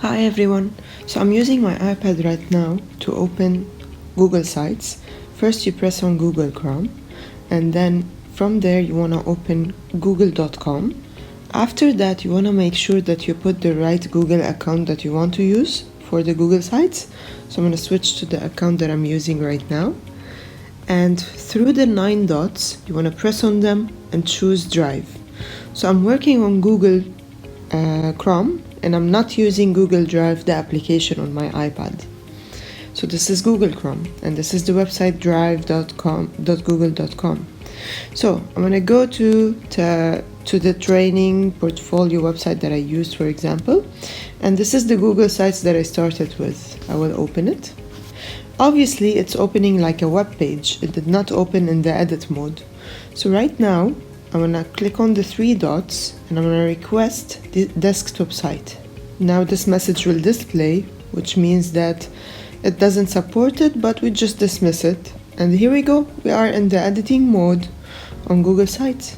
Hi everyone, so I'm using my iPad right now to open Google Sites. First you press on Google Chrome and then from there you want to open google.com. After that you want to make sure that you put the right Google account that you want to use for the Google Sites. So I'm going to switch to the account that I'm using right now. And through the 9 dots you want to press on them and choose Drive. So I'm working on Google Chrome and I'm not using Google Drive, the application, on my iPad. So this is Google Chrome and this is the website drive.google.com. So I'm gonna go to the training portfolio website that I used, for example, and this is the Google Sites that I started with. I will open it. Obviously it's opening like a web page. It did not open in the edit mode. So right now I'm gonna click on the 3 dots and I'm gonna request the desktop site. Now this message will display, which means that it doesn't support it, but we just dismiss it. And here we go, we are in the editing mode on Google Sites.